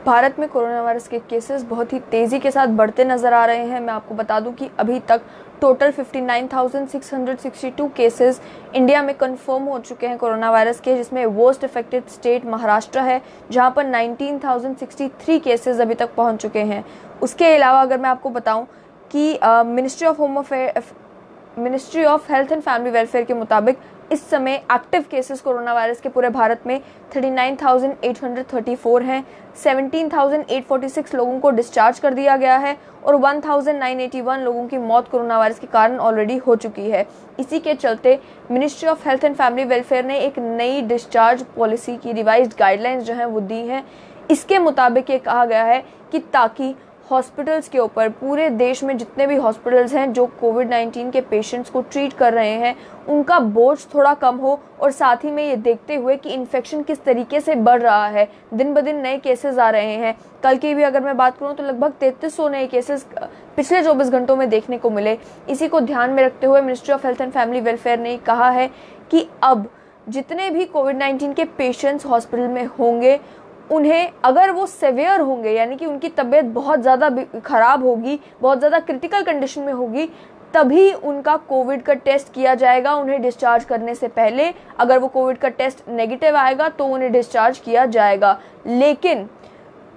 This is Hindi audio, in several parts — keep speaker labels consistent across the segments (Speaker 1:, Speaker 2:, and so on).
Speaker 1: भारत में कोरोना वायरस के केसेस बहुत ही तेज़ी के साथ बढ़ते नज़र आ रहे हैं। मैं आपको बता दूं कि अभी तक टोटल 59,662 केसेस इंडिया में कंफर्म हो चुके हैं कोरोना वायरस के, जिसमें मोस्ट अफेक्टेड स्टेट महाराष्ट्र है, जहां पर 19,063 केसेस अभी तक पहुंच चुके हैं। उसके अलावा अगर मैं आपको बताऊं कि ministry of health and family welfare के मुताबिक इस समय एक्टिव केसेस कोरोना वायरस के पूरे भारत में 39,834 हैं। 17,846 लोगों को डिस्चार्ज कर दिया गया है और 1,981 लोगों की मौत कोरोना वायरस के कारण ऑलरेडी हो चुकी है। इसी के चलते ministry of health and family welfare ने एक नई डिस्चार्ज पॉलिसी की रिवाइज्ड गाइडलाइंस जो हैं वो दी हैं। इसके मुताबिक ये कहा गया है कि ताकि हॉस्पिटल्स के ऊपर, पूरे देश में जितने भी हॉस्पिटल्स हैं जो कोविड-19 के पेशेंट्स को ट्रीट कर रहे हैं, उनका बोझ थोड़ा कम हो, और साथ ही में ये देखते हुए कि इन्फेक्शन किस तरीके से बढ़ रहा है, दिन ब दिन नए केसेस आ रहे हैं। कल की भी अगर मैं बात करूं तो लगभग 3300 नए केसेस पिछले 24 घंटों में देखने को मिले। इसी को ध्यान में रखते हुए ministry of health and family welfare ने कहा है कि अब जितने भी कोविड-19 के पेशेंट्स हॉस्पिटल में होंगे, उन्हें अगर वो सेवियर होंगे, यानी कि उनकी तबीयत बहुत ज़्यादा ख़राब होगी, बहुत ज़्यादा क्रिटिकल कंडीशन में होगी, तभी उनका कोविड का टेस्ट किया जाएगा उन्हें डिस्चार्ज करने से पहले। अगर वो कोविड का टेस्ट नेगेटिव आएगा तो उन्हें डिस्चार्ज किया जाएगा। लेकिन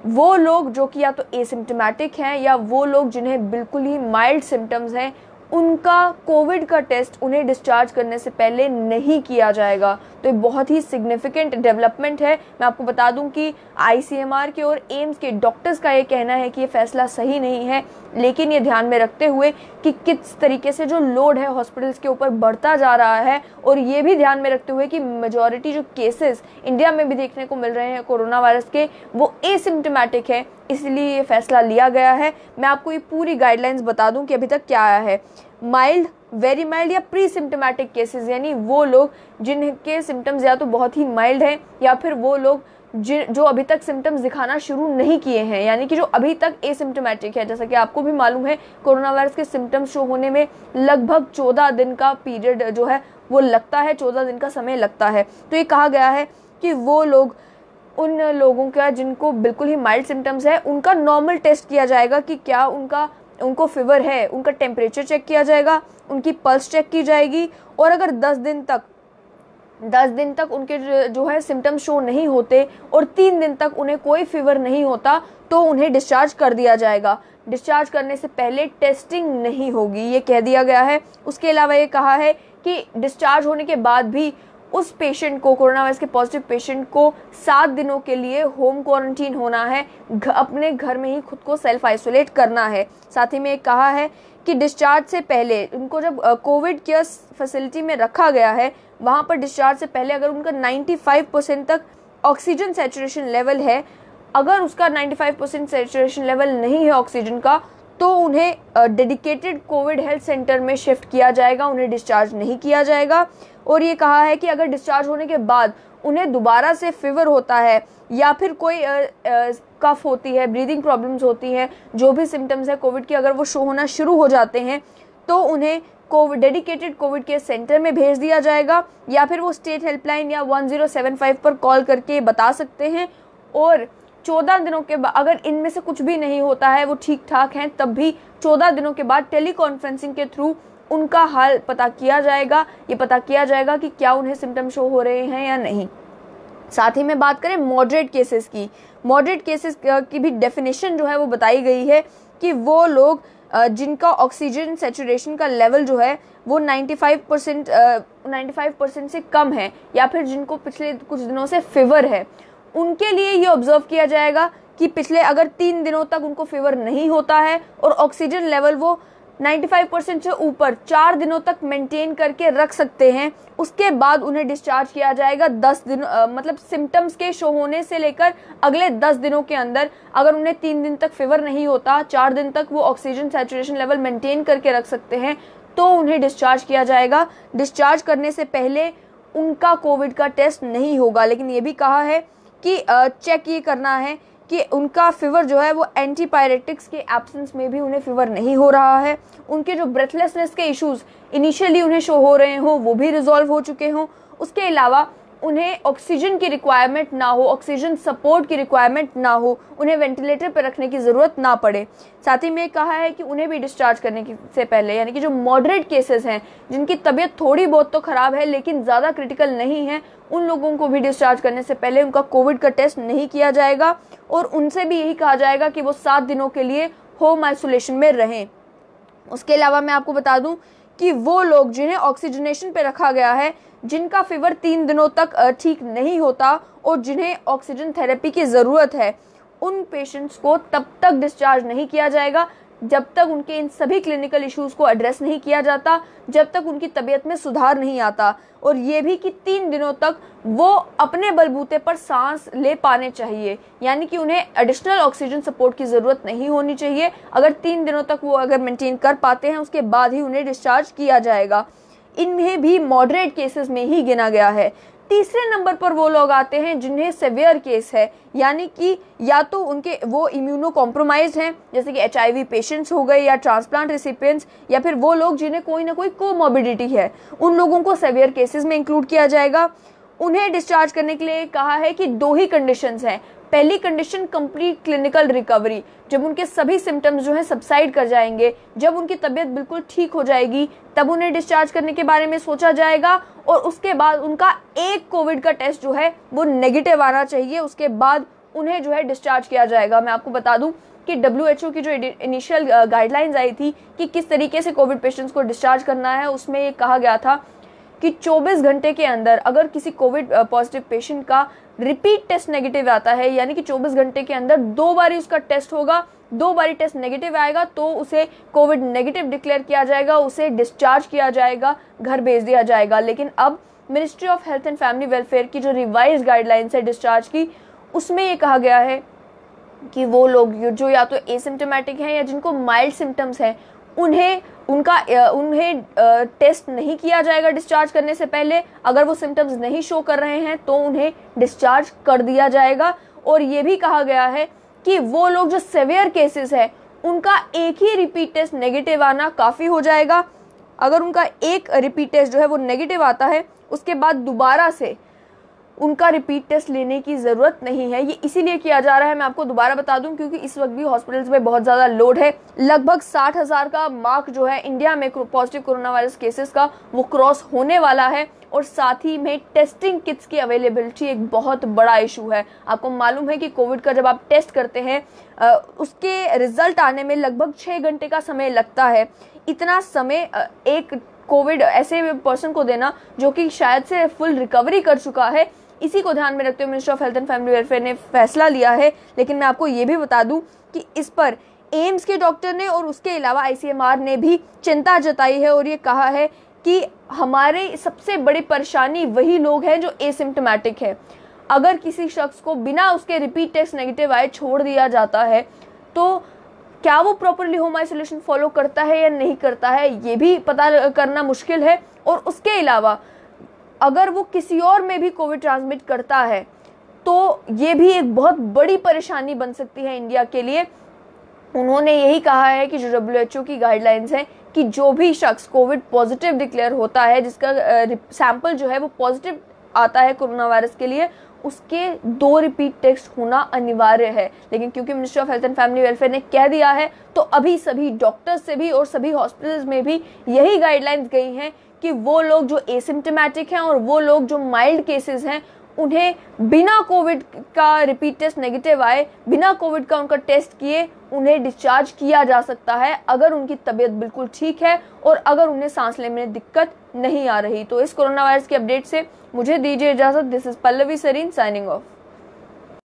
Speaker 1: वो लोग जो कि या तो एसिम्प्टोमेटिक हैं या वो लोग जिन्हें बिल्कुल ही माइल्ड सिम्टम्स हैं, उनका कोविड का टेस्ट उन्हें डिस्चार्ज करने से पहले नहीं किया जाएगा। तो ये बहुत ही सिग्निफिकेंट डेवलपमेंट है। मैं आपको बता दूं कि आईसीएमआर के और एम्स के डॉक्टर्स का ये कहना है कि ये फैसला सही नहीं है, लेकिन ये ध्यान में रखते हुए कि किस तरीके से जो लोड है हॉस्पिटल्स के ऊपर बढ़ता जा रहा है, और ये भी ध्यान में रखते हुए कि मेजॉरिटी जो केसेस इंडिया में भी देखने को मिल रहे हैं कोरोना वायरस के, वो एसिम्प्टोमेटिक है, इसलिए ये फैसला लिया गया है। मैं आपको ये पूरी गाइडलाइंस बता दूं कि अभी तक क्या आया है। माइल्ड, वेरी माइल्ड या प्री सिम्टोमेटिक केसेस, यानी वो लोग जिनके सिम्टम्स या तो बहुत ही माइल्ड हैं, या फिर वो लोग जो अभी तक सिम्टम्स दिखाना शुरू नहीं किए हैं, यानी कि जो अभी तक एसिम्प्टोमेटिक है। जैसा कि आपको भी मालूम है, कोरोना वायरस के सिम्टम्स शो होने में लगभग 14 दिन का पीरियड जो है वो लगता है, 14 दिन का समय लगता है। तो ये कहा गया है कि वो लोग, उन लोगों का जिनको बिल्कुल ही माइल्ड सिम्टम्स है, उनका नॉर्मल टेस्ट किया जाएगा कि क्या उनको फीवर है, उनका टेम्परेचर चेक किया जाएगा, उनकी पल्स चेक की जाएगी, और अगर 10 दिन तक उनके जो है सिम्टम्स शो नहीं होते और 3 दिन तक उन्हें कोई फीवर नहीं होता, तो उन्हें डिस्चार्ज कर दिया जाएगा। डिस्चार्ज करने से पहले टेस्टिंग नहीं होगी, ये कह दिया गया है। उसके अलावा ये कहा है कि डिस्चार्ज होने के बाद भी उस पेशेंट को, कोरोना वायरस के पॉजिटिव पेशेंट को 7 दिनों के लिए होम क्वारंटीन होना है, अपने घर में ही खुद को सेल्फ आइसोलेट करना है। साथ ही में एक कहा है कि डिस्चार्ज से पहले उनको जब कोविड केयर फैसिलिटी में रखा गया है, वहाँ पर डिस्चार्ज से पहले अगर उनका 95% तक ऑक्सीजन सैचुरेशन लेवल है, अगर उसका 95% सैचुरेशन लेवल नहीं है ऑक्सीजन का, तो उन्हें डेडिकेटेड कोविड हेल्थ सेंटर में शिफ्ट किया जाएगा, उन्हें डिस्चार्ज नहीं किया जाएगा। और ये कहा है कि अगर डिस्चार्ज होने के बाद उन्हें दोबारा से फीवर होता है या फिर कोई कफ होती है, ब्रीदिंग प्रॉब्लम्स होती हैं, जो भी सिम्टम्स है कोविड के, अगर वो शो होना शुरू हो जाते हैं, तो उन्हें डेडिकेटेड कोविड केयर सेंटर में भेज दिया जाएगा, या फिर वो स्टेट हेल्पलाइन या 1075 पर कॉल करके बता सकते हैं। और 14 दिनों के बाद अगर इनमें से कुछ भी नहीं होता है, वो ठीक ठाक हैं, तब भी 14 दिनों के बाद टेलीकॉन्फ्रेंसिंग के थ्रू उनका हाल पता किया जाएगा। ये पता किया जाएगा कि क्या उन्हें सिम्टम शो हो रहे हैं या नहीं। साथ ही में बात करें मॉडरेट केसेस की, मॉडरेट केसेस की भी डेफिनेशन जो है वो बताई गई है कि वो लोग जिनका ऑक्सीजन सैचुरेशन का लेवल जो है वो 95% से कम है, या फिर जिनको पिछले कुछ दिनों से फीवर है, उनके लिए ये ऑब्जर्व किया जाएगा कि पिछले अगर 3 दिनों तक उनको फीवर नहीं होता है और ऑक्सीजन लेवल वो 95% से ऊपर 4 दिनों तक मेंटेन करके रख सकते हैं, उसके बाद उन्हें डिस्चार्ज किया जाएगा 10 दिन, मतलब सिम्टम्स के शो होने से लेकर अगले 10 दिनों के अंदर। अगर उन्हें 3 दिन तक फीवर नहीं होता, 4 दिन तक वो ऑक्सीजन सैचुरेशन लेवल मेंटेन करके रख सकते हैं, तो उन्हें डिस्चार्ज किया जाएगा। डिस्चार्ज करने से पहले उनका कोविड का टेस्ट नहीं होगा, लेकिन ये भी कहा है कि चेक ये करना है कि उनका फीवर जो है वो एंटीपायरेटिक्स के एब्सेंस में भी उन्हें फीवर नहीं हो रहा है, उनके जो ब्रेथलेसनेस के इश्यूज इनिशियली उन्हें शो हो रहे हों वो भी रिजॉल्व हो चुके हों। उसके अलावा उन्हें ऑक्सीजन की रिक्वायरमेंट ना हो, ऑक्सीजन सपोर्ट की रिक्वायरमेंट ना हो, उन्हें वेंटिलेटर पर रखने की ज़रूरत ना पड़े। साथ ही में कहा है कि उन्हें भी डिस्चार्ज करने से पहले, यानी कि जो मॉडरेट केसेस हैं, जिनकी तबीयत थोड़ी बहुत तो ख़राब है लेकिन ज़्यादा क्रिटिकल नहीं है, उन लोगों को भी डिस्चार्ज करने से पहले उनका कोविड का टेस्ट नहीं किया जाएगा और उनसे भी यही कहा जाएगा कि वो 7 दिनों के लिए होम आइसोलेशन में रहें। उसके अलावा मैं आपको बता दूं कि वो लोग जिन्हें ऑक्सीजनेशन पे रखा गया है, जिनका फीवर 3 दिनों तक ठीक नहीं होता और जिन्हें ऑक्सीजन थेरेपी की ज़रूरत है, उन पेशेंट्स को तब तक डिस्चार्ज नहीं किया जाएगा जब तक उनके इन सभी क्लिनिकल इश्यूज़ को एड्रेस नहीं किया जाता, जब तक उनकी तबीयत में सुधार नहीं आता, और ये भी कि 3 दिनों तक वो अपने बलबूते पर सांस ले पाने चाहिए, यानी कि उन्हें एडिशनल ऑक्सीजन सपोर्ट की ज़रूरत नहीं होनी चाहिए। अगर 3 दिनों तक वो अगर मेंटेन कर पाते हैं, उसके बाद ही उन्हें डिस्चार्ज किया जाएगा। इन्हें भी मॉडरेट केसेस में ही गिना गया है। तीसरे नंबर पर वो लोग आते हैं जिन्हें सेवियर केस है, यानी कि या तो उनके वो इम्यूनो कॉम्प्रोमाइज्ड हैं, जैसे कि HIV पेशेंट्स हो गए या ट्रांसप्लांट रिसिपिएंट्स, या फिर वो लोग जिन्हें कोई ना कोई कोमॉर्बिडिटी है, उन लोगों को सेवियर केसेस में इंक्लूड किया जाएगा। उन्हें डिस्चार्ज करने के लिए कहा है कि 2 ही कंडीशंस हैं। पहली कंडीशन कंप्लीट क्लिनिकल रिकवरी, जब उनके सभी सिम्टम्स जो है सबसाइड कर जाएंगे, जब उनकी तबीयत बिल्कुल ठीक हो जाएगी, तब उन्हें डिस्चार्ज करने के बारे में सोचा जाएगा। और उसके बाद उनका एक कोविड का टेस्ट जो है वो नेगेटिव आना चाहिए, उसके बाद उन्हें जो है डिस्चार्ज किया जाएगा। मैं आपको बता दूं कि WHO की जो इनिशियल गाइडलाइंस आई थी कि किस तरीके से कोविड पेशेंट्स को डिस्चार्ज करना है, उसमें ये कहा गया था कि 24 घंटे के अंदर अगर किसी कोविड पॉजिटिव पेशेंट का रिपीट टेस्ट नेगेटिव आता है, यानी कि 24 घंटे के अंदर 2 बार उसका टेस्ट होगा, 2 बार टेस्ट नेगेटिव आएगा, तो उसे कोविड नेगेटिव डिक्लेयर किया जाएगा, उसे डिस्चार्ज किया जाएगा, घर भेज दिया जाएगा। लेकिन अब ministry of health and family welfare की जो रिवाइज गाइडलाइंस है डिस्चार्ज की, उसमें ये कहा गया है कि वो लोग जो या तो एसिम्टोमेटिक हैं या जिनको माइल्ड सिम्टम्स हैं, उन्हें टेस्ट नहीं किया जाएगा डिस्चार्ज करने से पहले। अगर वो सिम्टम्स नहीं शो कर रहे हैं तो उन्हें डिस्चार्ज कर दिया जाएगा। और ये भी कहा गया है कि वो लोग जो सेवियर केसेस है, उनका एक ही रिपीट टेस्ट नेगेटिव आना काफ़ी हो जाएगा। अगर उनका एक रिपीट टेस्ट जो है वो नेगेटिव आता है, उसके बाद दोबारा से उनका रिपीट टेस्ट लेने की ज़रूरत नहीं है। ये इसीलिए किया जा रहा है, मैं आपको दोबारा बता दूं, क्योंकि इस वक्त भी हॉस्पिटल्स में बहुत ज़्यादा लोड है। लगभग 60,000 का मार्क जो है इंडिया में पॉजिटिव कोरोना वायरस केसेस का, वो क्रॉस होने वाला है। और साथ ही में टेस्टिंग किट्स की अवेलेबिलिटी एक बहुत बड़ा इशू है। आपको मालूम है कि कोविड का जब आप टेस्ट करते हैं, उसके रिजल्ट आने में लगभग 6 घंटे का समय लगता है। इतना समय एक कोविड ऐसे पर्सन को देना जो कि शायद से फुल रिकवरी कर चुका है, इसी को ध्यान में रखते हुए ministry of health and family welfare ने फैसला लिया है। लेकिन मैं आपको ये भी बता दूं कि इस पर एम्स के डॉक्टर ने और उसके अलावा ICMR ने भी चिंता जताई है और ये कहा है कि हमारे सबसे बड़ी परेशानी वही लोग हैं जो एसिम्टोमेटिक है। अगर किसी शख्स को बिना उसके रिपीट टेस्ट नेगेटिव आए छोड़ दिया जाता है, तो क्या वो प्रॉपरली होम आइसोलेशन फॉलो करता है या नहीं करता है, ये भी पता करना मुश्किल है। और उसके अलावा अगर वो किसी और में भी कोविड ट्रांसमिट करता है, तो ये भी एक बहुत बड़ी परेशानी बन सकती है इंडिया के लिए। उन्होंने यही कहा है कि जो WHO की गाइडलाइंस है कि जो भी शख्स कोविड पॉजिटिव डिक्लेयर होता है, जिसका सैंपल जो है वो पॉजिटिव आता है कोरोना वायरस के लिए, उसके 2 रिपीट टेस्ट होना अनिवार्य है। लेकिन क्योंकि ministry of health and family welfare ने कह दिया है, तो अभी सभी डॉक्टर्स से भी और सभी हॉस्पिटल्स में भी यही गाइडलाइंस गई हैं कि वो लोग जो एसिम्टोमेटिक हैं और वो लोग जो माइल्ड केसेस हैं, उन्हें बिना कोविड का रिपीट टेस्ट नेगेटिव आए, बिना कोविड का उनका टेस्ट किए, उन्हें डिस्चार्ज किया जा सकता है अगर उनकी तबीयत बिल्कुल ठीक है और अगर उन्हें सांस लेने में दिक्कत नहीं आ रही। तो इस कोरोना वायरस की अपडेट से मुझे दीजिए इजाजत। This is Pallavi Sareen signing of.